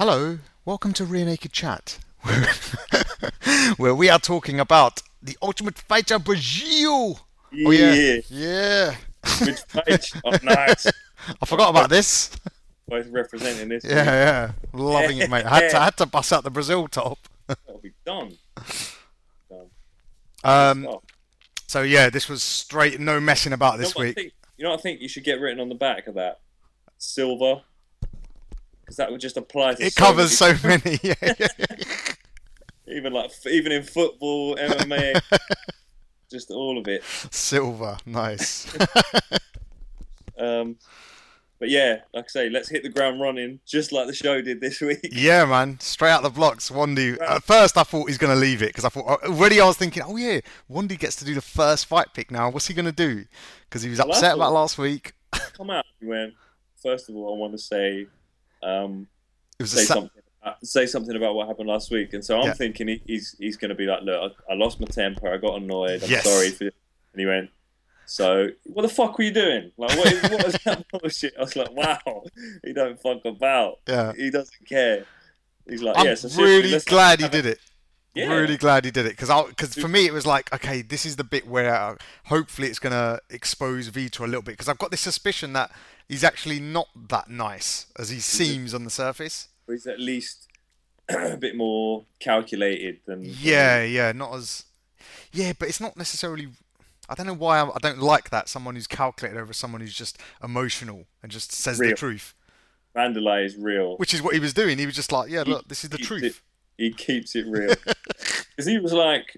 Hello, welcome to Rear Naked Chat, where we are talking about the Ultimate Fighter Brazil. Oh yeah, Yeah, yeah. which page? Oh, nice. I forgot about this. Both representing this Yeah, week. yeah, loving it, mate. I Yeah, had to bust out the Brazil top. that'll be done. Done. Good Um, stuff. so yeah, this was straight, no messing about You know this what I week. think? You know what I think you should get written on the back of that? Silver, because that would just apply to It so covers many. so many. Yeah, yeah. Even in football, MMA, just all of it. Silver, nice. Um, but yeah, like I say, let's hit the ground running, just like the show did this week. Yeah, man, straight out the blocks. Wandy. At first, I thought he's going to leave it because I thought already I was thinking, oh yeah, Wandy gets to do the first fight pick now. What's he going to do? Because he was Well, I upset about thought last week. come out. He went. First of all, I want to say. It was a Say something about what happened last week. And so I'm yeah. thinking he's going to be like, look, I lost my temper, I got annoyed, I'm Yes. sorry for. And he went, so what the fuck were you doing? Like, what was that bullshit? I was like, wow, he don't fuck about. Yeah. He doesn't care. He's like, I'm yeah. So seriously, really let's glad he have a, did it. yeah. Really glad he did it because for me it was like, okay, this is the bit where hopefully it's gonna expose Vitor a little bit because I've got this suspicion that he's actually not that nice as he seems on the surface. He's at least a bit more calculated than. Yeah, yeah, not as yeah, but it's not necessarily. I don't know why I don't like that. Someone who's calculated over someone who's just emotional and just says the Real. truth, Wanderlei is real. which is what he was doing. He was just like, yeah, He look, this is the keeps it. truth. He keeps it real. Because he was like,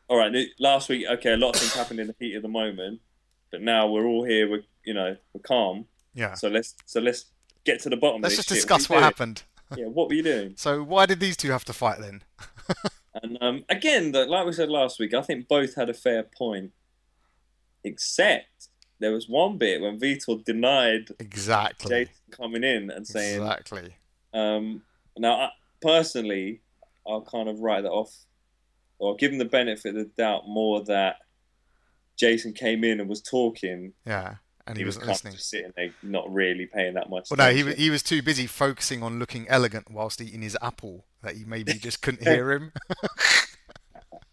all right, last week, okay, a lot of things happened in the heat of the moment, but now we're all here. We're calm. Yeah. So let's get to the bottom of Let's this just shit. discuss What what are you happened. doing? Yeah, what were you doing? So why did these two have to fight then? And again, like we said last week, I think both had a fair point, except there was one bit when Vitor denied Exactly. Jason coming in and saying, Exactly. now personally, I'll kind of write that off, or give him the benefit of the doubt more that Jason came in and was talking. Yeah. And he He was wasn't kind of listening. just sitting there, not really paying that much Well, no, attention. he was too busy focusing on looking elegant whilst eating his apple that he maybe just couldn't hear him.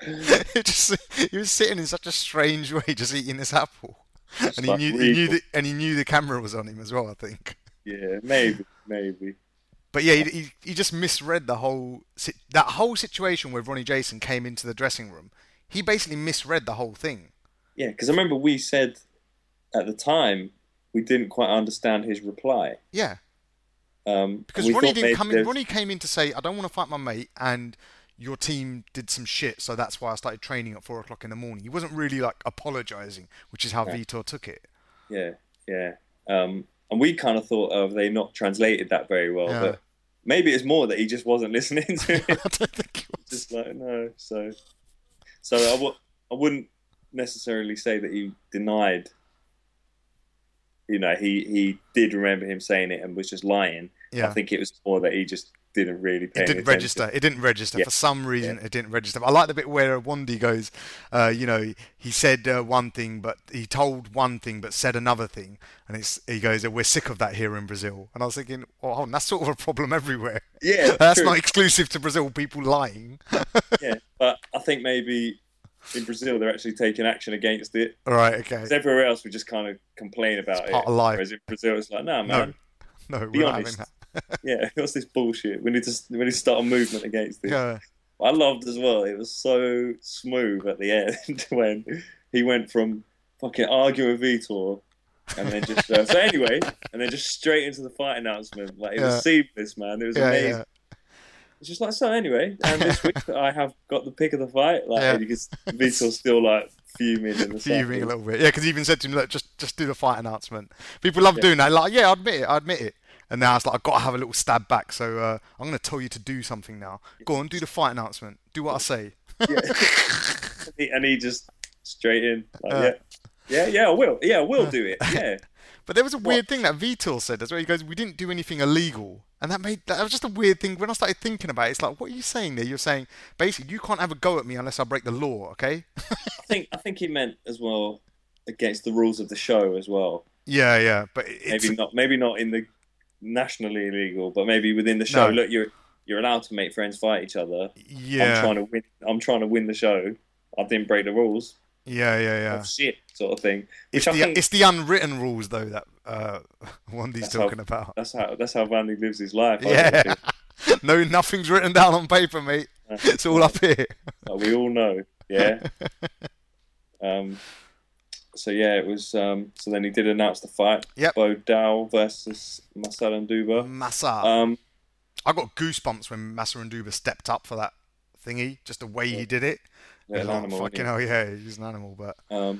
It just he was sitting in such a strange way, just eating this apple, Just and like he knew regal. he knew the camera was on him as well. I think. Yeah, maybe. But yeah, he just misread the whole that whole situation where Ronnie Jason came into the dressing room. He basically misread the whole thing. Yeah, because I remember we said at the time we didn't quite understand his reply. Yeah, And because we Ronnie thought didn't maybe come in. there's Ronnie came in to say, "I don't want to fight my mate," and your team did some shit, so that's why I started training at 4 o'clock in the morning. He wasn't really like apologizing, which is how yeah, Vitor took it. yeah. And we kind of thought of they not translated that very well, Yeah, but maybe it's more that he just wasn't listening to I it. don't think it was. Just like no, so I wouldn't necessarily say that he denied. He did remember him saying it and was just lying. I Yeah. think it was more that he just didn't really pay It any didn't attention. register. It didn't register Yeah, for some yeah, reason. It didn't register. I like the bit where Wandy goes, he said one thing, but he told one thing, but said another thing, and he goes, "We're sick of that here in Brazil." And I was thinking, oh, hold on, that's sort of a problem everywhere. yeah. That's True. not exclusive to Brazil. People lying. Yeah, but I think maybe in Brazil they're actually taking action against it. All right, okay, 'Cause everywhere else we just kind of complain it's about part it, of life. whereas in Brazil it's like, nah, No, man, no, be we're not having honest. that. Yeah, what's this bullshit? We need to start a movement against it. Yeah, I loved as well. It was so smooth at the end when he went from fucking arguing with Vitor and then just so anyway, and then just straight into the fight announcement. Like it yeah, was seamless, man. It was yeah, yeah, amazing. It's just like so. Anyway, and this week I have got the pick of the fight. Like yeah. and you can Vitor's still like fuming in the Fuming a second. little bit. Yeah, because he even said to him, look, just do the fight announcement. People love Yeah, doing that. Like, yeah, I admit it. And now it's like, I've got to have a little stab back. So I'm going to tell you to do something now. Go on, do the fight announcement. Do what I say. yeah. And he just straight in like Uh, yeah, I will. Yeah, I will uh. do it. Yeah. But there was a What? weird thing that Vitor said as well. He goes, we didn't do anything illegal. And that was just a weird thing. When I started thinking about it, it's like, what are you saying there? You're saying, basically, you can't have a go at me unless I break the law, okay? I think he meant as well, against the rules of the show as well. Yeah, yeah. But it's, Maybe not in the nationally illegal, but maybe within the show, No. look, you're allowed to make friends fight each other. Yeah. I'm trying to win the show. I didn't break the rules. Yeah. Oh, shit, sort of thing. It's Which I think it's the unwritten rules though that Wandy's talking about. that's how Vandy lives his life. Yeah. No, nothing's written down on paper, mate. It's all up here. We all know. Yeah. So yeah, it was. So then he did announce the fight. Yep. Bo Dow versus Massa Nduba. Massa. I got goosebumps when Massa Nduba stepped up for that thingy. Just the way he did it. Yeah, an animal. Fucking hell, yeah, he's an animal. But I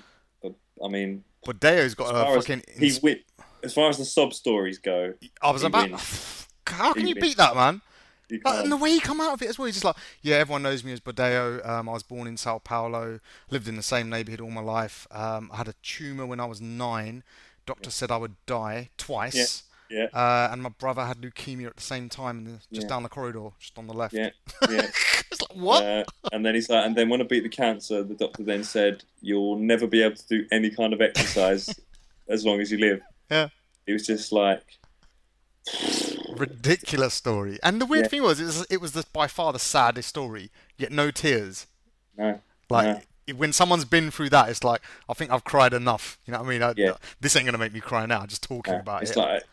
mean, Deo's got a fucking. As far as the sub stories go, I was about. How can you beat that, man? And the way he come out of it as well, he's just like, yeah, everyone knows me as Bodeo. I was born in Sao Paulo, lived in the same neighbourhood all my life. I had a tumour when I was 9. Doctor said I would die twice. Yeah. And my brother had leukemia at the same time, just down the corridor, just on the left. Yeah. It's like, what? And then he's like, and then when I beat the cancer, the doctor then said, you'll never be able to do any kind of exercise as long as you live. Yeah. He was just like... Ridiculous story. And the weird thing was, it was by far the saddest story, yet no tears. No. When someone's been through that, it's like, I think I've cried enough. You know what I mean? This ain't going to make me cry now, just talking about it. It's like,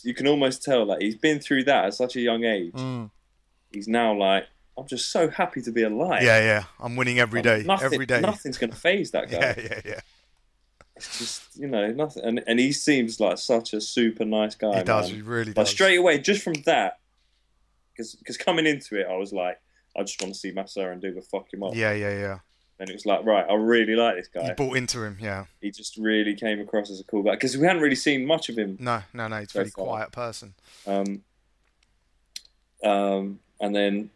you can almost tell, like, he's been through that at such a young age. He's now like, I'm just so happy to be alive. Yeah. I'm winning every day. Every day. Nothing's going to faze that guy. Yeah. It's just, nothing. And he seems like such a super nice guy. He does, he really does. Like, straight away, just from that, because coming into it, I was like, I just want to see Massa Nduba fuck him up. Yeah. And it was like, right, I really like this guy. You bought into him, yeah. He just really came across as a cool guy. Because we hadn't really seen much of him. No, he's a really quiet person. And then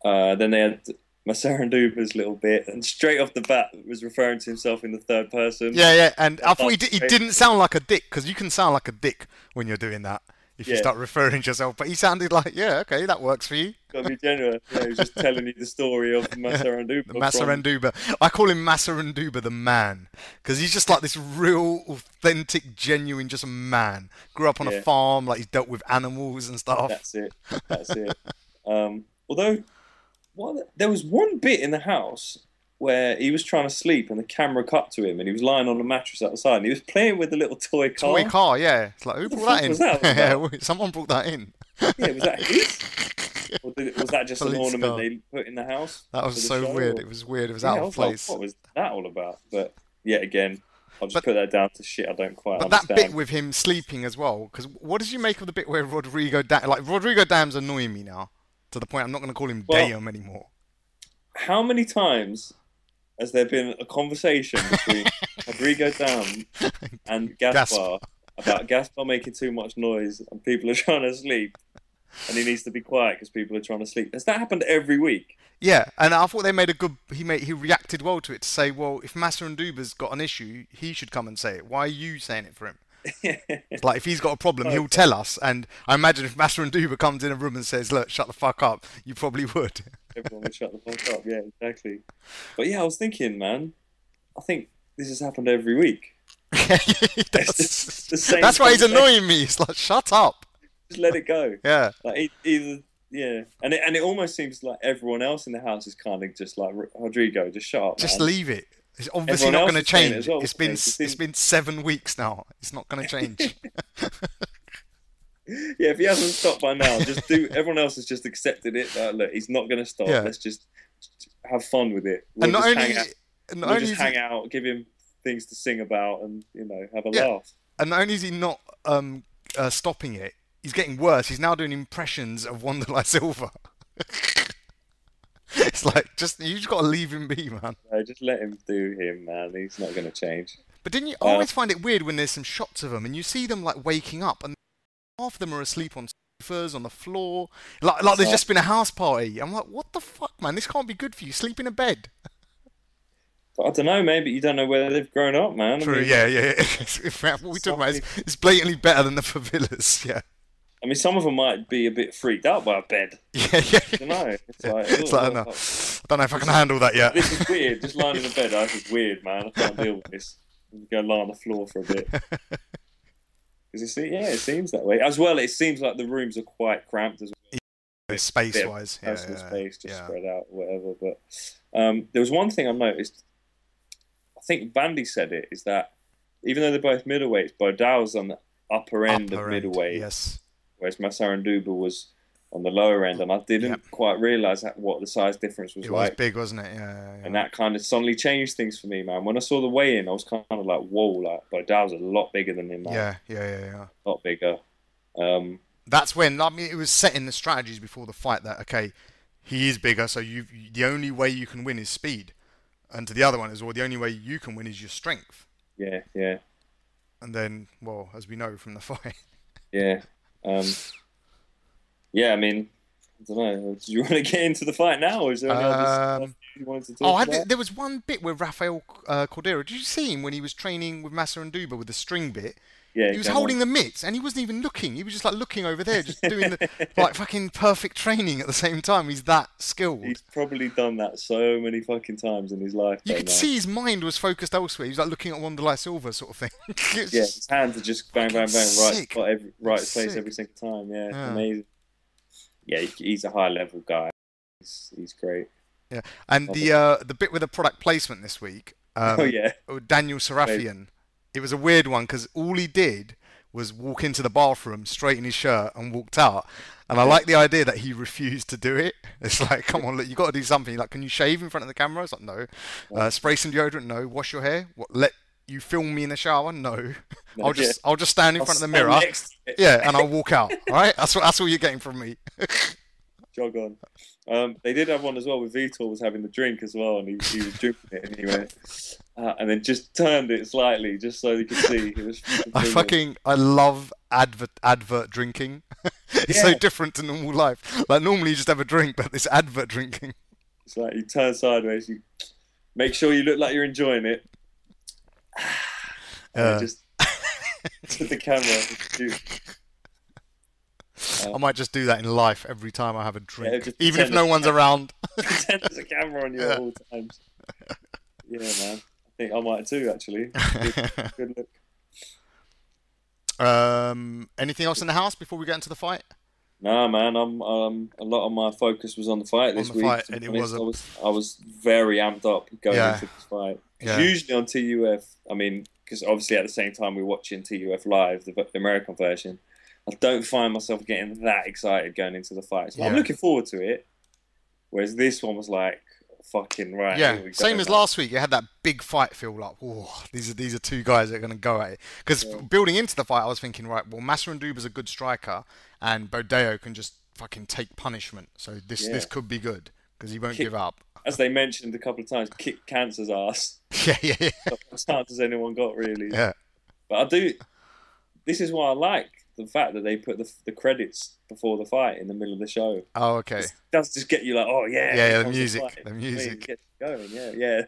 they had Massa Nduba's little bit, and straight off the bat was referring to himself in the third person. Yeah, and I thought he didn't sound like a dick, because you can sound like a dick when you're doing that, if you start referring to yourself, but he sounded like, yeah, okay, that works for you. Got to be genuine. Yeah, he was just telling you the story of Massa Nduba. Massa Nduba. I call him Massa Nduba the man, because he's just like this real, authentic, genuine, just a man. Grew up on a farm, like he's dealt with animals and stuff. That's it. Although, there was one bit in the house where he was trying to sleep and the camera cut to him and he was lying on a mattress outside and he was playing with the little toy car. Toy car, yeah. It's like, who brought that in? Was that? Someone brought that in. Yeah, was that his? Or was that just an ornament they put in the house? That was so weird. It was weird. It was out of place. Like, what was that all about? But yet again, I'll just put that down to shit I don't quite understand. But that bit with him sleeping as well, because what did you make of the bit where Rodrigo Dam's annoying me now, to the point I'm not going to call him Dam anymore. How many times has there been a conversation between Rodrigo Dam and Gaspar about Gaspar making too much noise and people are trying to sleep and he needs to be quiet because people are trying to sleep? Has that happened every week? Yeah, and I thought they made a good... He reacted well to it to say, well, if Massa Nduba's got an issue, he should come and say it. Why are you saying it for him? It's like, if he's got a problem, he'll tell us. And I imagine if Massa Nduba comes in a room and says, look, shut the fuck up, you probably would. Everyone would shut the fuck up, yeah, exactly. But yeah, I was thinking, man, I think this has happened every week. That's why he's annoying me. It's like, shut up. Just let it go. Yeah. Like, either, yeah. And it almost seems like everyone else in the house is kind of just like, Rodrigo, just shut up, Just man. leave it. It's obviously not going to change. It's been 7 weeks now. It's not going to change. Yeah, if he hasn't stopped by now, just do. Everyone else has just accepted it. Look, he's not going to stop. Yeah. Let's just have fun with it. We'll just hang out, give him things to sing about, and have a laugh. And not only is he not stopping it, he's getting worse. He's now doing impressions of Wanderlei Silva. It's like, you just got to leave him be, man. No, just let him do him, man. He's not going to change. But didn't you always find it weird when there's some shots of them and you see them like waking up and half of them are asleep on sofas, on the floor, like there's just been a house party. I'm like, what the fuck, man? This can't be good for you. Sleep in a bed. But I don't know. Maybe you don't know whether they've grown up, man. True. Yeah. What we talking about is blatantly better than the favelas. Yeah. I mean, some of them might be a bit freaked out by a bed. Yeah. I don't know. It's like, I don't know if I can handle that yet. This is weird. Just lying in a bed, this is weird, man. I can't deal with this. Go lie on the floor for a bit. It seems that way. As well, it seems like the rooms are quite cramped as well. Space-wise, Personal space, just yeah. spread out, whatever. But there was one thing I noticed. I think Bandy said it, is that even though they're both middleweights, Bodau's on the upper end of middleweight, yes, whereas Massaranduba was on the lower end, and I didn't quite realise what the size difference was like. It was big, wasn't it? Yeah. And that kind of suddenly changed things for me, man. When I saw the weigh-in, I was kind of like, whoa, like Bodau's a lot bigger than him, man. Yeah. A lot bigger. That's when, I mean, it was setting the strategies before the fight that, okay, he is bigger, so the only way you can win is speed. And to the other one is, well, the only way you can win is your strength. Yeah. And then, well, as we know from the fight. Yeah. Yeah, I mean, I don't know. Do you want to get into the fight now, or is there any other stuff you wanted to talk about? There was one bit with Rafael Cordeiro. Did you see him when he was training with Massaranduba with the string bit? Yeah, he was holding the mitts and he wasn't even looking. He was just like looking over there, just doing the like fucking perfect training at the same time. He's that skilled. He's probably done that so many fucking times in his life. You could see his mind was focused elsewhere. He was like looking at Wanderlei Silva sort of thing. His hands are just bang, right place every single time. Yeah, amazing. Yeah, he's a high level guy. He's great. Yeah, and the bit with the product placement this week. Daniel Sarafian. It was a weird one because all he did was walk into the bathroom, straighten his shirt, and walked out. And I like the idea that he refused to do it. It's like, come on, look, you got to do something. Like, can you shave in front of the camera? It's like, no. Spray some deodorant? No. Wash your hair? What? Let you film me in the shower? No. I'll just stand in front of the mirror. And I'll walk out. All right, that's all you're getting from me. Jog on. They did have one as well with Vitor was having the drink as well, and he was drinking it, and he went, and then just turned it slightly just so you could see. It was I love advert drinking. It's so different to normal life. Like normally you just have a drink, but this advert drinking. It's like you turn sideways, you make sure you look like you're enjoying it. And just to the camera. I might just do that in life every time I have a drink, even if no one's around. Pretend there's a camera on you at all times. Yeah, man. I think I might too, actually. Good look. Anything else in the house before we get into the fight? Nah, man. A lot of my focus was on the fight this week. And I was very amped up going into this fight. Usually on TUF, I mean, because obviously at the same time we're watching TUF live, the American version. I don't find myself getting that excited going into the fight. So I'm looking forward to it. Whereas this one was like, fucking right. Yeah, same as last week. You had that big fight feel like, oh, these are two guys that are going to go at it. Because building into the fight, I was thinking, right, well, Massaranduba's a good striker, and Bodao can just fucking take punishment. So this could be good because he won't give up. As they mentioned a couple of times, kick Cancer's ass. Yeah. What chance has anyone got, really? Yeah. But this is why I like the fact that they put the credits before the fight in the middle of the show. Oh, okay. It does just get you like, oh yeah. Yeah, the music. Get going, yeah.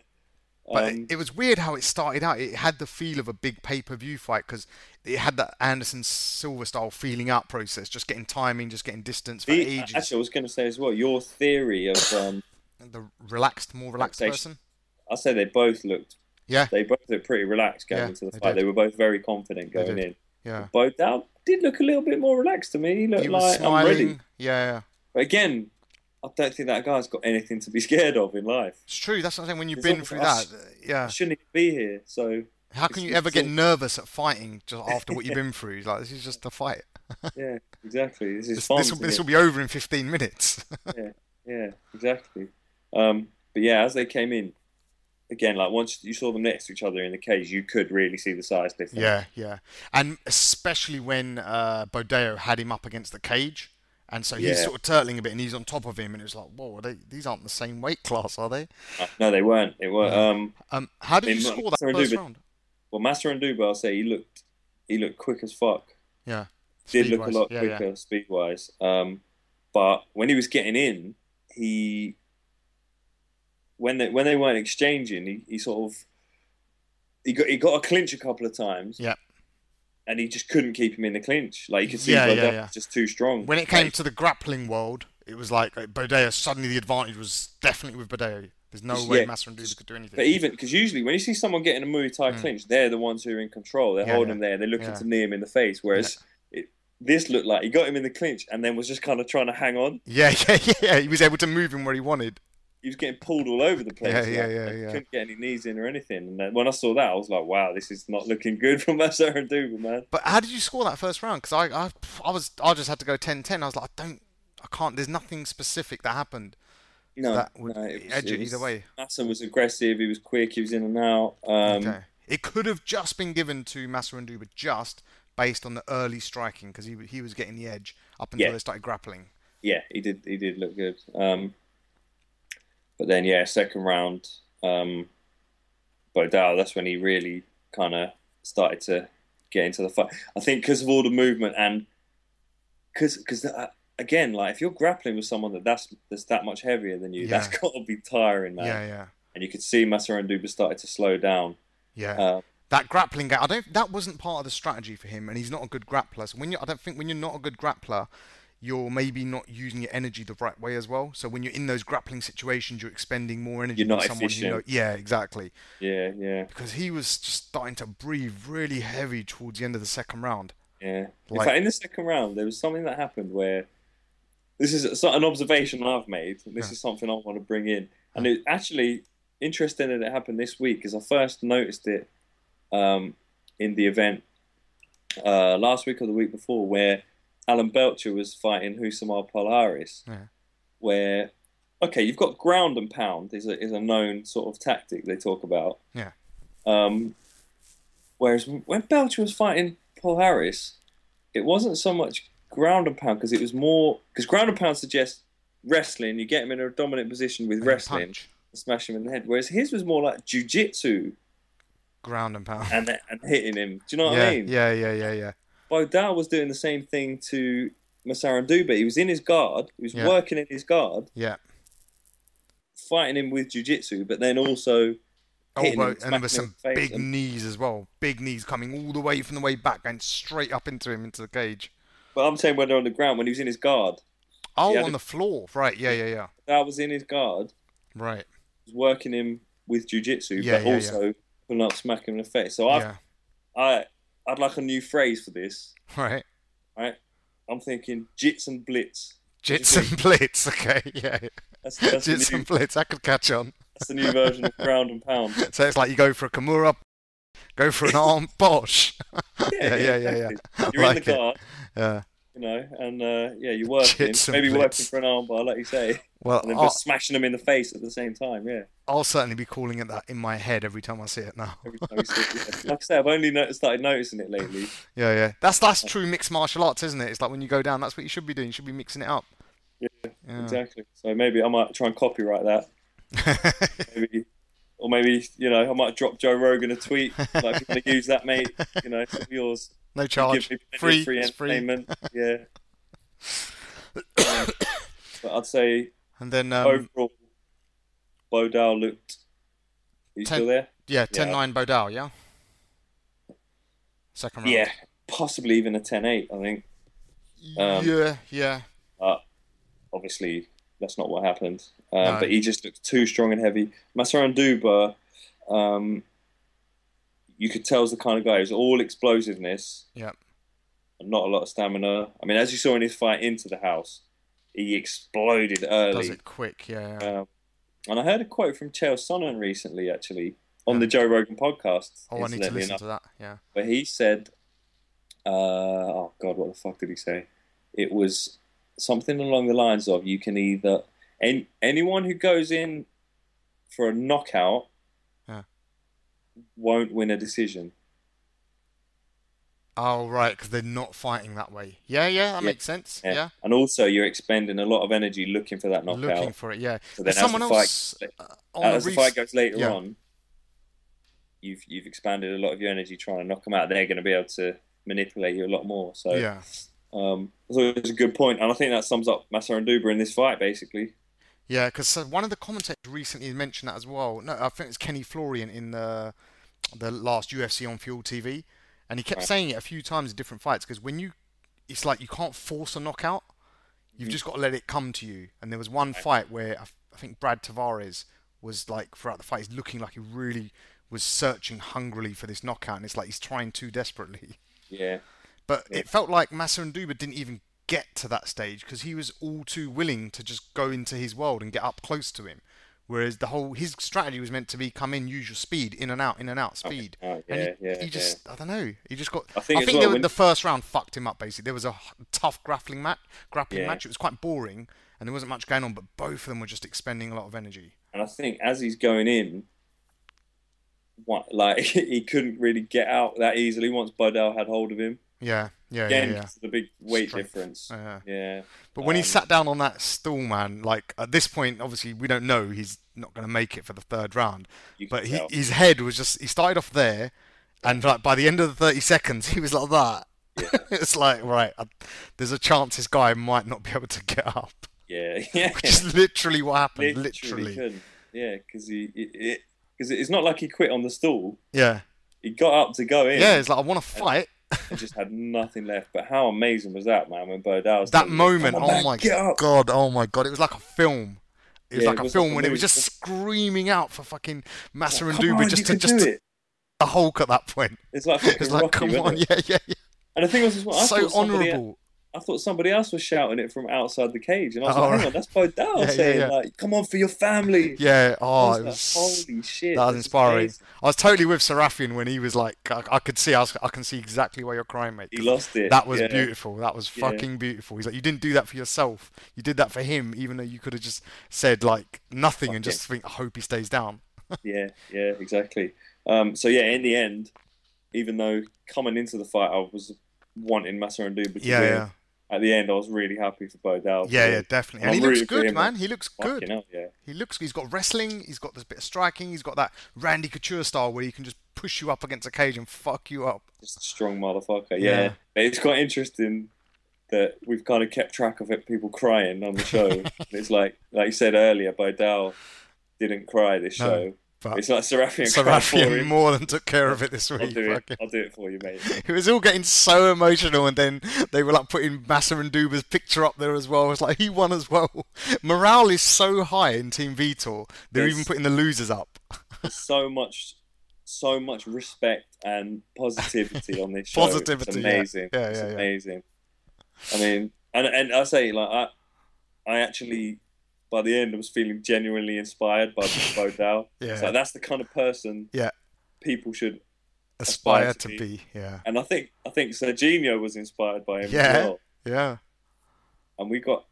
But it was weird how it started out. It had the feel of a big pay-per-view fight because it had that Anderson Silva style feeling out process, just getting timing, just getting distance for ages. Actually, I was going to say as well, your theory of the more relaxed person. I say they both looked. Yeah. They both looked pretty relaxed going into the fight. They were both very confident going in. Yeah. Bodao did look a little bit more relaxed to me. He looked like smiling. I'm ready. Yeah. But again, I don't think that guy's got anything to be scared of in life. It's true. That's what I'm saying. When you've been through that, I shouldn't even be here. So how can you ever get nervous at fighting just after what you've been through? Like this is just a fight. Yeah, exactly. This is fun. This will be over in 15 minutes. Yeah, exactly. But yeah, as they came in. Again, like once you saw them next to each other in the cage, you could really see the size difference. Yeah. And especially when Bodao had him up against the cage. And so he's sort of turtling a bit and he's on top of him. And it was like, whoa, these aren't the same weight class, are they? No, they weren't. How did you score that first round? Well, Massaranduba, I'll say he looked quick as fuck. Yeah. Did look a lot quicker speed-wise. But when he was getting in, when they weren't exchanging, he sort of he got a clinch a couple of times. Yeah. And he just couldn't keep him in the clinch. Like you could see Bodao was just too strong. When it came to the grappling world, it was like Bodao, suddenly the advantage was definitely with Bodao. There's no way Yeah, Massaranduba could do anything. but even because usually when you see someone getting a Muay Thai clinch, they're the ones who are in control. They're Yeah, holding yeah, him there. They're looking yeah, to knee him in the face. yeah. Whereas this looked like he got him in the clinch and then was just kind of trying to hang on. Yeah, yeah, yeah. He was able to move him where he wanted. He was getting pulled all over the Yeah, place. yeah, Like, yeah, he yeah. couldn't get any knees in or anything. And then when I saw that, I was like, wow, this is not looking good for Massaranduba, man. But how did you score that first round? Because I just had to go 10-10. I was like, I can't. There's nothing specific that happened No, that would no, edge it either way. Masson was aggressive. He was quick. He was in and out. Okay. It could have just been given to Massaranduba just based on the early striking because he was getting the edge up until Yeah, they started grappling. yeah, he did look good. But then, yeah, second round, Bodao, that's when he really kind of started to get into the fight. I think because of all the movement and because again, like if you're grappling with someone that's that much heavier than you, that's got to be tiring, man. Yeah, yeah. And you could see Massaranduba started to slow down. Yeah. That grappling game, that wasn't part of the strategy for him, and he's not a good grappler. So I don't think when you're not a good grappler, you're maybe not using your energy the right way as well. So when you're in those grappling situations, you're expending more energy You're not than someone efficient. Yeah, exactly. Yeah, yeah, Because he was just starting to breathe really heavy towards the end of the second round. yeah. In Like, fact, in the second round, there was something that happened where this is an observation I've made, and this is something I want to bring in. And it actually interesting that it happened this week because I first noticed it in the event last week or the week before, where Alan Belcher was fighting Husamar Polaris, where you've got ground and pound is a known sort of tactic they talk about. Yeah. Whereas when Belcher was fighting Polaris, it wasn't so much ground and pound because it was more because ground and pound suggests wrestling. You get him in a dominant position with wrestling, and smash him in the head. Whereas his was more like jiu-jitsu, ground and pound, and hitting him. Do you know what I mean? Yeah. Bodao was doing the same thing to Massaranduba. He was in his guard. He was working in his guard. Yeah. Fighting him with jiu-jitsu, but then also hitting him, and there were some big knees as well. Big knees coming all the way from the way back and straight up into him into the cage. But I'm saying when they're on the ground, when he was in his guard. Oh, on the floor. Right, yeah. That was in his guard. Right. He was working him with jiu-jitsu, but also pulling up, smacking him in the face. So I'd like a new phrase for this. Right. I'm thinking jits and blitz. Jits and blitz, okay, yeah. That's jits and blitz, that could catch on. That's the new version of ground and pound. So it's like you go for a Kimura, go for an arm, bosh. Yeah. You're like in the guard. Yeah. You know, and you're working. Maybe working for an armbar, like you say. Well, and then just smashing them in the face at the same time, yeah. I'll certainly be calling it that in my head every time I see it now. Every time you see it, yeah. Like I say, I've only started noticing it lately. Yeah. That's true mixed martial arts, isn't it? It's like when you go down, that's what you should be doing. You should be mixing it up. Yeah. Exactly. So maybe I might try and copyright that. maybe I might drop Joe Rogan a tweet. Like, if you want to use that, mate, it's all yours. No charge. Free entertainment. Yeah. But I'd say and then overall, Bodao looked. Are you still there? Yeah, 10-9 Bodao, yeah? Second round. Yeah, possibly even a 10-8, I think. Yeah. Obviously, that's not what happened. No. But he just looked too strong and heavy. Massaranduba, you could tell is the kind of guy who's all explosiveness. Yeah. And not a lot of stamina. I mean, as you saw in his fight into the house, he exploded early. Does it quick, yeah. And I heard a quote from Chael Sonnen recently, actually, on the Joe Rogan podcast. Oh, I need to listen to that, yeah. Where he said, oh God, what the fuck did he say? It was something along the lines of, you can either... anyone who goes in for a knockout won't win a decision. Oh, right, because they're not fighting that way. Yeah, that makes sense. Yeah. And also, you're expending a lot of energy looking for that knockout. Looking for it, yeah. So then as the fight goes later on, you've expanded a lot of your energy trying to knock them out. They're going to be able to manipulate you a lot more. So I thought it was a good point. And I think that sums up Massaranduba in this fight, basically. Yeah, because one of the commentators recently mentioned that as well. No, I think it's Kenny Florian in the last UFC on Fuel TV. And he kept saying it a few times in different fights because it's like you can't force a knockout. You've just got to let it come to you. And there was one fight where I think Brad Tavares was like throughout the fight, he's looking like he really was searching hungrily for this knockout, and it's like he's trying too desperately. Yeah. But Yeah. it felt like Massa Nduba didn't even get to that stage because he was all too willing to just go into his world and get up close to him. Whereas his strategy was meant to be come in, use your speed, in and out, speed. Oh, And yeah, he just, I don't know, he just got. I think I as think well when the first round fucked him up. Basically, there was a tough grappling yeah, match. It was quite boring, and there wasn't much going on. But both of them were just expending a lot of energy. and I think as he's going in, what like he couldn't really get out that easily once Bodell had hold of him. Yeah, Again, yeah. because of the big weight Strength. difference. Yeah. Yeah. But when he sat down on that stool, man, like at this point, obviously we don't know he's not going to make it for the third round. You But can tell. his head was just, he started off there, and like by the end of the 30 seconds, he was like that. Yeah. It's like, right, there's a chance this guy might not be able to get up. Yeah, yeah. Which is literally what happened, literally. Couldn't. Yeah, because because it's not like he quit on the stool. Yeah. He got up to go in. Yeah, it's like, I want to fight. And just had nothing left. But how amazing was that, man, when Bodell's that moment, "Come on, man, oh my God, it was like a film. It was like a film when it was just movie. screaming out for fucking Massa and Come Duba on, just you to can do it. the Hulk at that point. It's like It's fucking like, Rocky, come wasn't on, it? yeah. And the thing was, as well, So honourable. I thought somebody else was shouting it from outside the cage, and I was Oh, like, "Hang right. on, that's Bodell Yeah, saying yeah. like, come on for your family." Yeah, I oh, was it like, was holy shit, that was this is inspiring. amazing. I was totally with Serafian when he was like, I could see, I can see exactly why you're crying, mate. He 'Cause lost it. that was Yeah. beautiful. That was Yeah. fucking beautiful. He's like, you didn't do that for yourself. You did that for him, even though you could have just said like nothing Fuck and just think, I hope he stays down. Yeah, exactly. So yeah, in the end, even though coming into the fight I was wanting Massa and Duba to Yeah, win, yeah. at the end I was really happy for Bodell. Yeah, definitely. And I'm he looks rooting for good, him, man. He looks good. Fucking hell, yeah. He's got wrestling, he's got this bit of striking, he's got that Randy Couture style where he can just push you up against a cage and fuck you up. Just a strong motherfucker. Yeah. Yeah. But it's quite interesting that we've kind of kept track of it, people crying on the show. It's like you said earlier, Bodell didn't cry this show. But It's like Serafian cried for Serafian him. more than took care of it this week. I'll do it. Fucking- I'll do it for you, mate. It was all getting so emotional, and then they were like putting Massa and Duba's picture up there as well. It was like, he won as well. Morale is so high in Team Vitor. They're Yes. even putting the losers up. There's so much respect and positivity on this show. Positivity, It's amazing. yeah. It's Yeah. amazing. I mean, and I say like I actually by the end I was feeling genuinely inspired by Bodell. Yeah. So that's the kind of person Yeah. people should Aspire aspire to to be. Yeah. And I think Serginho was inspired by him as Yeah. well. Yeah. And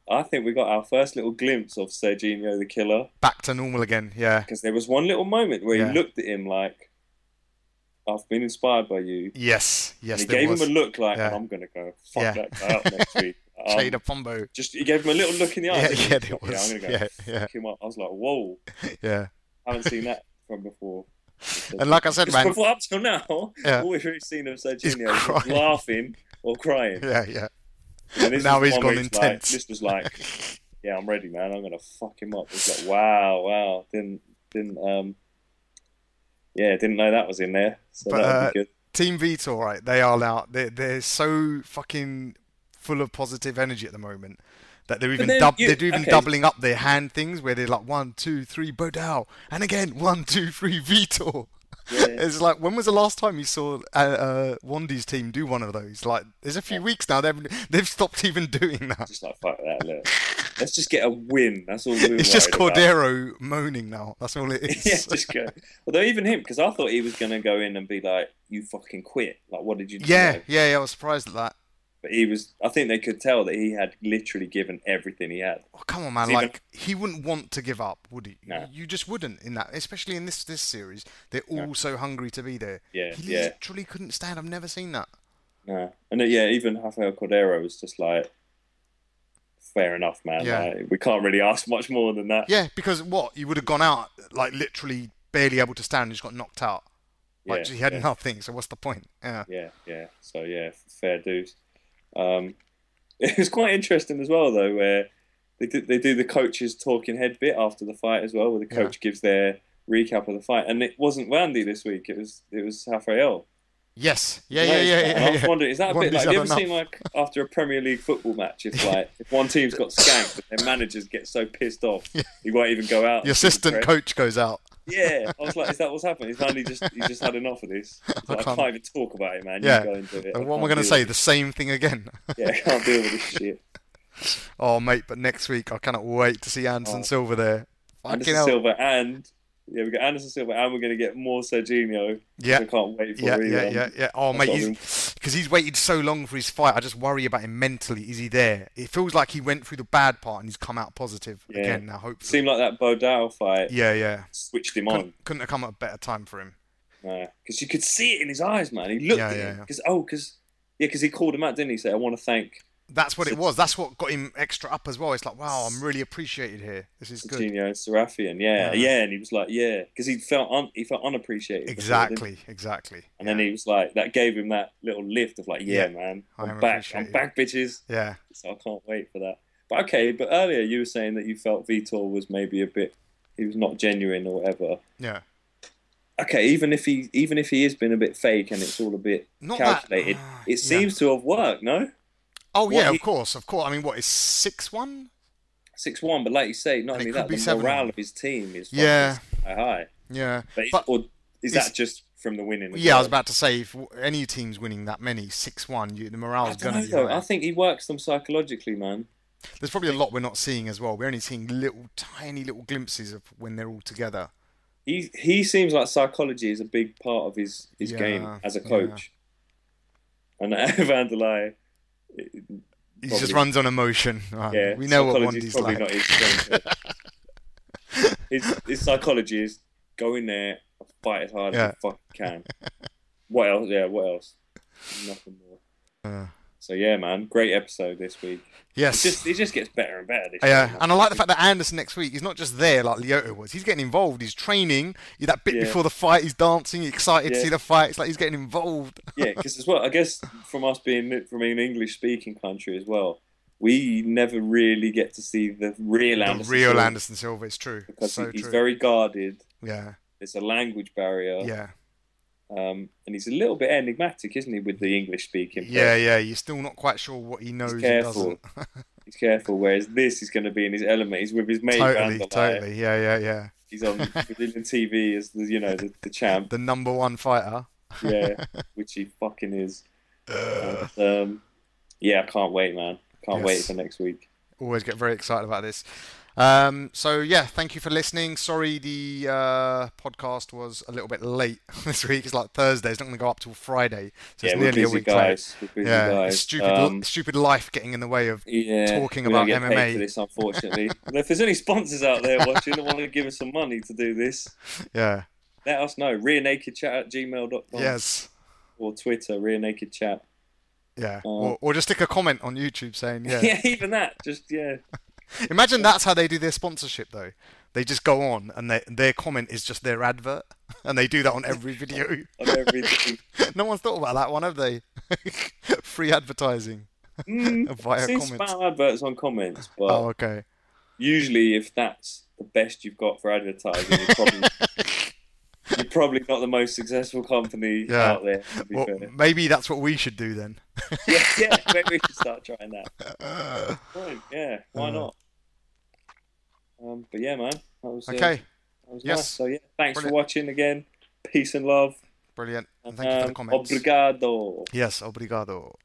I think we got our first little glimpse of Serginho the Killer, Back to normal again. Yeah. because there was one little moment where Yeah. he looked at him like, "I've been inspired by you." Yes. And Yes, he there gave was. him a look like, Yeah. "I'm gonna go fuck Yeah. that guy up next week." Shade Pombo. Just he gave him a little look in the eye. Yeah, there was. I'm gonna go Yeah. fuck him up. I was like, "Whoa, Yeah. haven't seen that from before." And like I said, Because man. before up till now, Yeah. all we've really seen of He's Serginho was crying. laughing or crying. Yeah. And this Now was he's one gone where intense. This was like, "Yeah, I'm ready, man. I'm gonna fuck him up." It's like, wow. Didn't know that was in there. So But, that'd be good. Team Vitor, right? They are now. They're so fucking full of positive energy at the moment that they're even then okay. doubling up their hand things where they're like 1, 2, 3 Bodell, and again 1, 2, 3 Vitor. Yeah. It's like, when was the last time you saw Wandy's team do one of those? Like, there's a few weeks now they've stopped even doing that. Just like fuck that. Look. Let's just get a win. That's all we're It's just worried about. Cordero moaning now. That's all it is. Yeah, just go. Although even him, because I thought he was gonna go in and be like, "You fucking quit." Like, what did you do? Yeah. I was surprised at that. But he was. I think they could tell that he had literally given everything he had. Oh, come on, man! Even- Like, he wouldn't want to give up, would he? No. You just wouldn't in that, especially in this series. They're all so hungry to be there. Yeah, He yeah. literally couldn't stand. I've never seen that. No, and even Rafael Cordero was just like, fair enough, man. Yeah. Like, we can't really ask much more than that. Yeah, because you would have gone out like literally barely able to stand and just got knocked out. Like, Yeah, he had yeah. nothing. So what's the point? Yeah. Yeah. So yeah, fair dues. It was quite interesting as well, though, where they do the coach's talking head bit after the fight as well, where the coach gives their recap of the fight, and it wasn't Wandy this week. It was Rafael. Yes. Yeah, You yeah, noticed yeah, that? And yeah, I was yeah. wondering, is that a bit Wandy's like, have had you ever enough. seen like after a Premier League football match, if one team's got skanked and their managers get so pissed off, he won't even go out. The assistant coach goes out. Yeah, I was like, is that what's happened? He's just had enough of this. He's I like, I can't. can't even talk about it, man. You Yeah. go and do it. And I what am I can't going to deal say? with The this. same thing again. Yeah, I can't deal with this shit. Oh, mate, but next week I cannot wait to see Anderson Oh, Silva there. Fucking Anderson hell. Silva we got Anderson Silva and we're going to get more Serginho, which Yeah. I can't wait for Yeah, either. yeah. Oh, That's mate, what I've been- because he's waited so long for his fight. I just worry about him mentally. Is he there? It feels like he went through the bad part and he's come out positive Yeah. again now, hopefully. Seemed like that Bodao fight Yeah. switched him on. Couldn't have come at a better time for him. Because you could see it in his eyes, man. He looked at him. Because he called him out, didn't he? Say, I want to thank That's what it was. That's what got him extra up as well. It's like, wow, I'm really appreciated here. This is good. Serginho and Serafian. Yeah, and he was like, because he felt unappreciated. Exactly. And then he was like, that gave him that little lift of like, man, I'm back, bitches. Yeah. So I can't wait for that. But earlier you were saying that you felt Vitor was maybe he was not genuine or whatever. Yeah. Okay, even if he has been a bit fake and it's all a bit Not calculated, it seems to have worked, no? Oh yeah, of course. I mean, what is 6-1? 6-1, but like you say, not only that, the morale of his team is high. Yeah. Or is that just from the winning? Yeah, I was about to say, if any team's winning that many, 6-1, the morale's going to be high. I think he works them psychologically, man. There's probably a lot we're not seeing as well. We're only seeing tiny little glimpses of when they're all together. He seems like psychology is a big part of his game as a coach. And Wanderlei, he just runs on emotion. Yeah, we know what Wandy's probably like. Not his strength. His psychology is go in there and fight as hard as you fucking can. What else? Yeah, what else? Nothing more. So yeah, man, great episode this week. Yes. It just gets better and better this year. Time. And I like the fact that Anderson next week, he's not just there like Lyoto was. He's getting involved. He's training. That bit before the fight, he's dancing, excited to see the fight. It's like he's getting involved. Yeah, because as well, I guess from us being from an English-speaking country as well, we never really get to see the real Anderson Silva. It's true. Because he's very guarded. Yeah. There's a language barrier. Yeah. And he's a little bit enigmatic, isn't he, with the English speaking? Yeah. You're still not quite sure what he knows. He's careful. He's careful. Whereas this is going to be in his element. He's with his mate. Totally. Yeah. He's on Brazilian TV as the champ, the number one fighter. Yeah, which he fucking is. And, I can't wait, man. Can't wait for next week. Always get very excited about this. So thank you for listening. Sorry the podcast was a little bit late this week. It's like Thursday. It's not going to go up till Friday. So it's nearly a week late. Stupid life getting in the way of talking about MMA. Paid for this, unfortunately. If there's any sponsors out there watching that want to give us some money to do this, let us know. rearnakedchat@gmail.com. Yes. Or Twitter, rearnakedchat. Yeah. Or just stick a comment on YouTube saying yeah, even that. Just Imagine that's how they do their sponsorship, though. They just go on and their comment is just their advert, and they do that on every video. On everything. No one's thought about that one, have they? Free advertising via comments. Spam adverts on comments, but usually if that's the best you've got for advertising, you're probably not the most successful company out there. Fair. Maybe that's what we should do then. yeah, maybe we should start trying that. Right, yeah, why not? But yeah, man, that was okay. That was nice. So yeah, thanks for watching again. Peace and love. Brilliant. And thank you for the comments. Obrigado. Yes, obrigado.